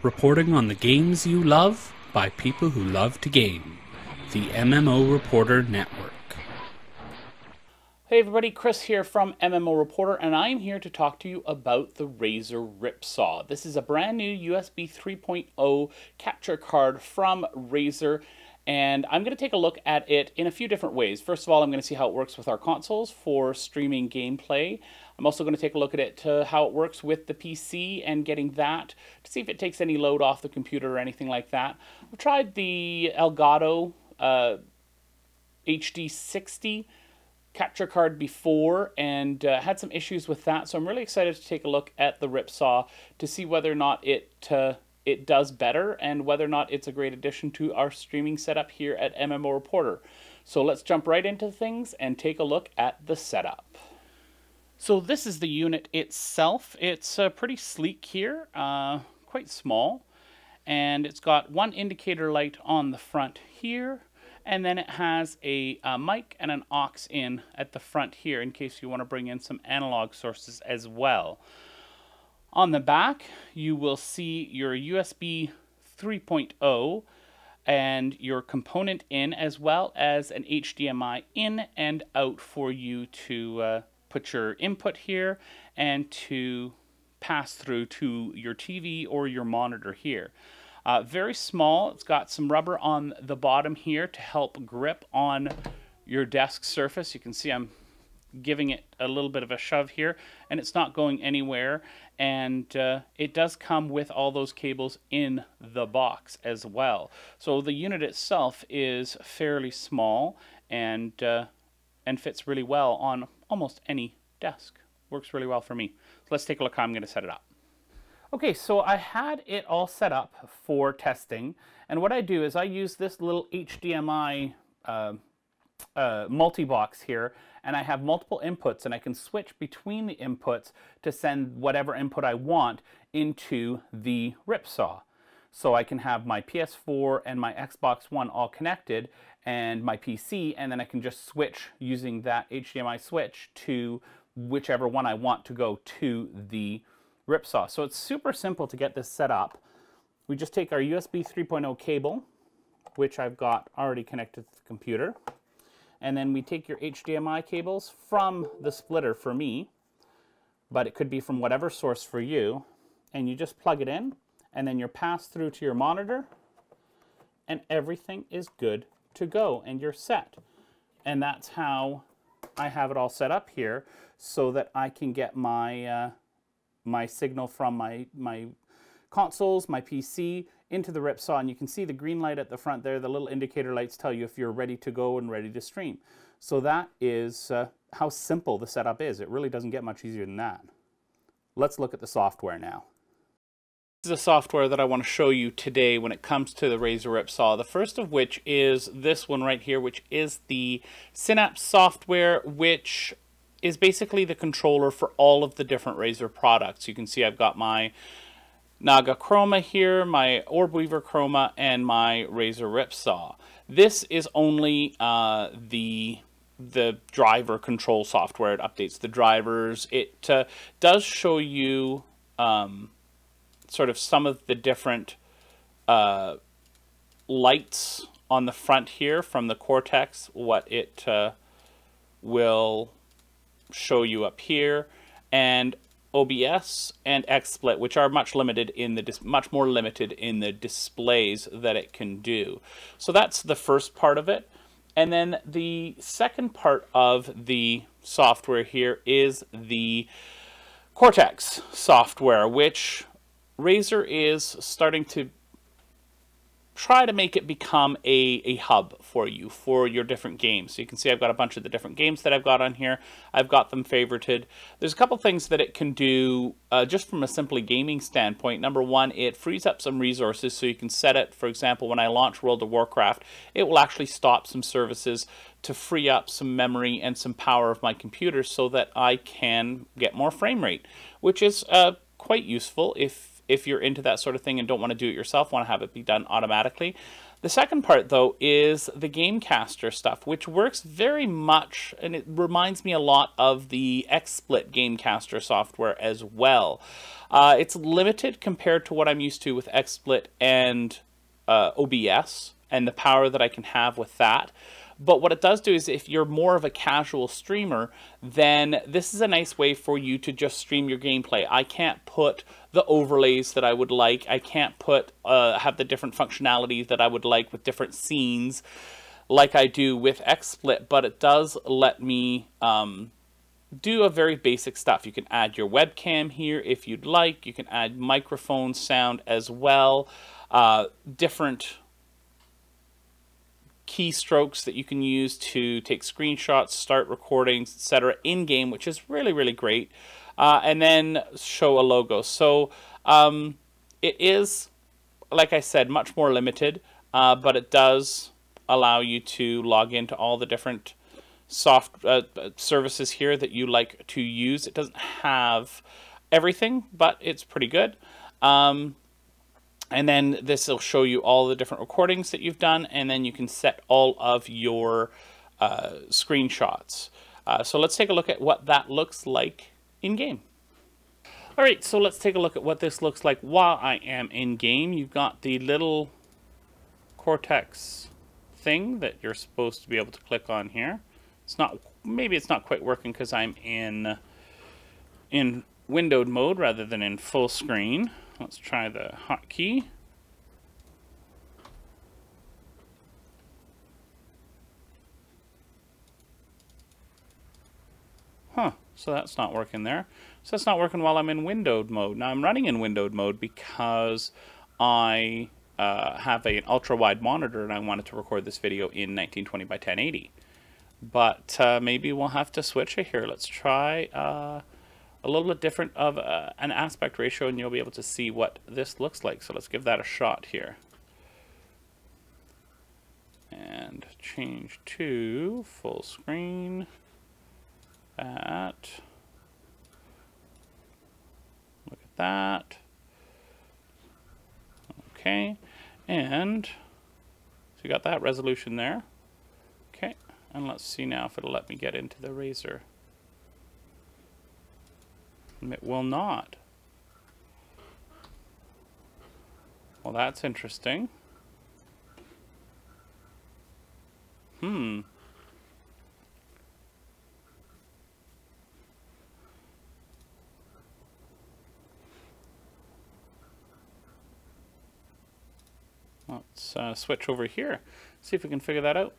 reporting on the games you love by people who love to game. The MMO Reporter Network. Hey everybody, Chris here from MMO Reporter, and I'm here to talk to you about the Razer Ripsaw. This is a brand new USB 3.0 capture card from Razer, and I'm going to take a look at it in a few different ways. First of all, I'm going to see how it works with our consoles for streaming gameplay. I'm also going to take a look at it to how it works with the PC and getting that to see if it takes any load off the computer or anything like that. I've tried the Elgato HD60 capture card before and had some issues with that, so I'm really excited to take a look at the Ripsaw to see whether or not it does better and whether or not it's a great addition to our streaming setup here at MMO Reporter. So let's jump right into things and take a look at the setup. So this is the unit itself. It's pretty sleek here, quite small, and it's got one indicator light on the front here. And then it has a mic and an aux in at the front here in case you want to bring in some analog sources as well. On the back, you will see your USB 3.0 and your component in, as well as an HDMI in and out for you to put your input here and to pass through to your TV or your monitor here. Very small. It's got some rubber on the bottom here to help grip on your desk surface. You can see I'm giving it a little bit of a shove here, and it's not going anywhere. And it does come with all those cables in the box as well. So the unit itself is fairly small and fits really well on almost any desk. Works really well for me. So let's take a look how I'm going to set it up. Okay, so I had it all set up for testing, and what I do is I use this little HDMI multi-box here, and I have multiple inputs, and I can switch between the inputs to send whatever input I want into the Ripsaw. So I can have my PS4 and my Xbox One all connected, and my PC, and then I can just switch using that HDMI switch to whichever one I want to go to the Ripsaw. So it's super simple to get this set up. We just take our USB 3.0 cable, which I've got already connected to the computer, and then we take your HDMI cables from the splitter for me, but it could be from whatever source for you, and you just plug it in, and then you're passed through to your monitor, and everything is good to go, and you're set. And that's how I have it all set up here, so that I can get my my signal from my consoles, my PC, into the Ripsaw, and you can see the green light at the front there. The little indicator lights tell you if you're ready to go and ready to stream. So that is how simple the setup is. It really doesn't get much easier than that. Let's look at the software now. This is the software that I want to show you today when it comes to the Razer Ripsaw. The first of which is this one right here, which is the Synapse software, which is basically the controller for all of the different Razer products. You can see I've got my Naga Chroma here, my Orb Weaver Chroma, and my Razer Ripsaw. This is only the driver control software. It updates the drivers. It does show you sort of some of the different lights on the front here from the Cortex, what it will show you up here, and OBS and XSplit, which are much more limited in the displays that it can do. So that's the first part of it. And then the second part of the software here is the Cortex software, which Razer is starting to try to make it become a hub for you, for your different games. So you can see I've got a bunch of the different games that I've got on here. I've got them favorited. There's a couple things that it can do just from a simply gaming standpoint. Number one, it frees up some resources, so you can set it, for example, when I launch World of Warcraft, it will actually stop some services to free up some memory and some power of my computer so that I can get more frame rate, which is quite useful if you're into that sort of thing and don't want to do it yourself, want to have it be done automatically. The second part, though, is the Gamecaster stuff, which works very much, and it reminds me a lot of the XSplit Gamecaster software as well. It's limited compared to what I'm used to with XSplit and OBS, and the power that I can have with that. But what it does do is if you're more of a casual streamer, then this is a nice way for you to just stream your gameplay. I can't put the overlays that I would like. I can't put have the different functionalities that I would like with different scenes like I do with XSplit, but it does let me do a very basic stuff. You can add your webcam here if you'd like. You can add microphone sound as well. Different keystrokes that you can use to take screenshots, start recordings, etc. in-game, which is really, really great. And then show a logo. So it is, like I said, much more limited, but it does allow you to log into all the different services here that you like to use. It doesn't have everything, but it's pretty good. And then this will show you all the different recordings that you've done, and then you can set all of your screenshots. So let's take a look at what that looks like in-game. All right, so let's take a look at what this looks like while I am in-game. You've got the little Cortex thing that you're supposed to be able to click on here. It's not, maybe it's not quite working because I'm in windowed mode rather than in full screen. Let's try the hotkey. Huh, so that's not working there. So that's not working while I'm in windowed mode. Now I'm running in windowed mode because I have an ultra-wide monitor and I wanted to record this video in 1920 by 1080. But maybe we'll have to switch it here. Let's try a little bit different of an aspect ratio, and you'll be able to see what this looks like. So let's give that a shot here. And change to full screen. That. Look at that. Okay. And so you got that resolution there. Okay. And let's see now if it'll let me get into the Razer. It will not. Well, that's interesting. Let's switch over here. See if we can figure that out.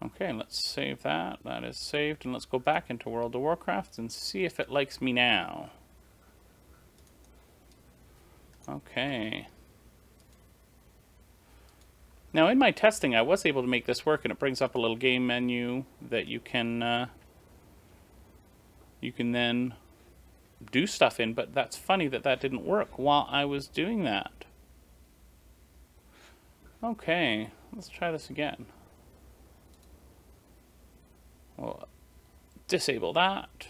Okay, let's save that. That is saved, and let's go back into World of Warcraft and see if it likes me now. Okay. Now, in my testing, I was able to make this work, and it brings up a little game menu that you can then do stuff in, but that's funny that that didn't work while I was doing that. Okay, let's try this again. We'll disable that.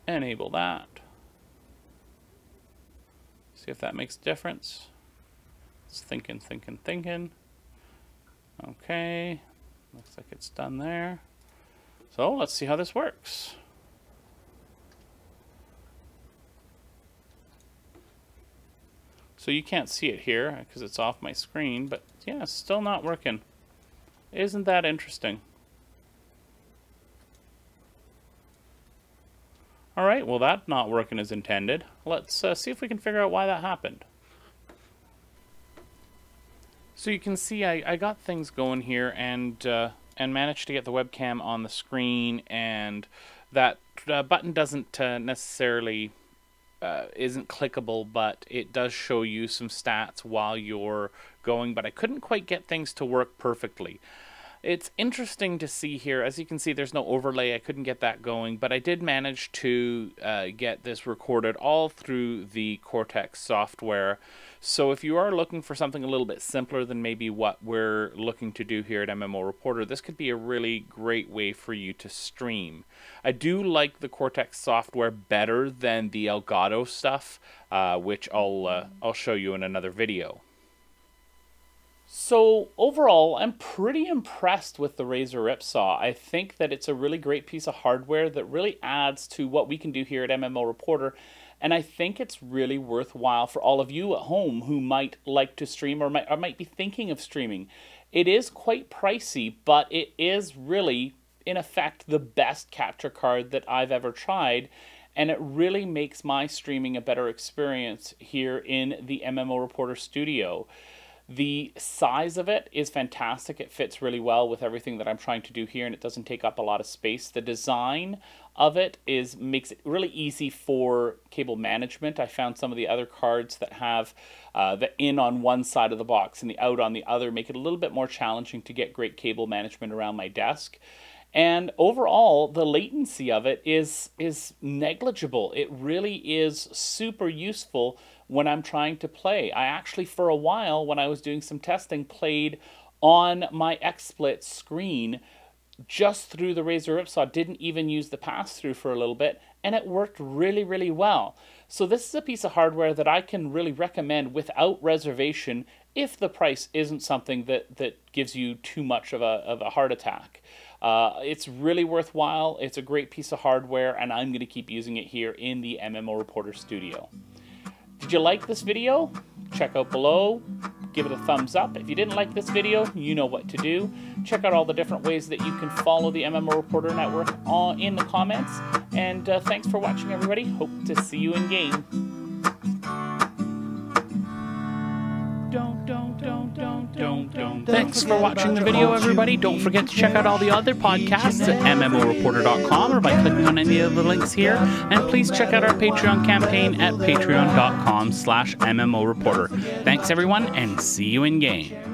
Enable that. See if that makes a difference. It's thinking. Okay. Looks like it's done there. So let's see how this works. So you can't see it here because it's off my screen, but yeah, it's still not working. Isn't that interesting? All right, well, that's not working as intended. Let's see if we can figure out why that happened. So you can see I got things going here and managed to get the webcam on the screen, and that button doesn't necessarily isn't clickable, but it does show you some stats while you're going, but I couldn't quite get things to work perfectly. It's interesting to see here. As you can see, there's no overlay. I couldn't get that going, but I did manage to get this recorded all through the Cortex software. So if you are looking for something a little bit simpler than maybe what we're looking to do here at MMO Reporter, this could be a really great way for you to stream. I do like the Cortex software better than the Elgato stuff, which I'll show you in another video. So overall, I'm pretty impressed with the Razer Ripsaw. I think that it's a really great piece of hardware that really adds to what we can do here at MMO Reporter. And I think it's really worthwhile for all of you at home who might like to stream or might be thinking of streaming. It is quite pricey, but it is really, in effect, the best capture card that I've ever tried. And it really makes my streaming a better experience here in the MMO Reporter studio. The size of it is fantastic. It fits really well with everything that I'm trying to do here, and it doesn't take up a lot of space. The design of it makes it really easy for cable management. I found some of the other cards that have the in on one side of the box and the out on the other make it a little bit more challenging to get great cable management around my desk. And overall, the latency of it is negligible. It really is super useful when I'm trying to play. I actually, for a while, when I was doing some testing, played on my XSplit screen just through the Razer Ripsaw. Didn't even use the pass-through for a little bit, and it worked really, really well. So this is a piece of hardware that I can really recommend without reservation if the price isn't something that gives you too much of a heart attack. It's really worthwhile. It's a great piece of hardware, and I'm going to keep using it here in the MMO Reporter studio. Did you like this video? Check out below. Give it a thumbs up. If you didn't like this video, you know what to do. Check out all the different ways that you can follow the MMO Reporter Network in the comments. And thanks for watching, everybody. Hope to see you in game. Thanks for watching the video, everybody. Don't forget to check out all the other podcasts at MMOReporter.com or by clicking on any of the links here. And please check out our Patreon campaign at patreon.com/MMOReporter. Thanks, everyone, and see you in game.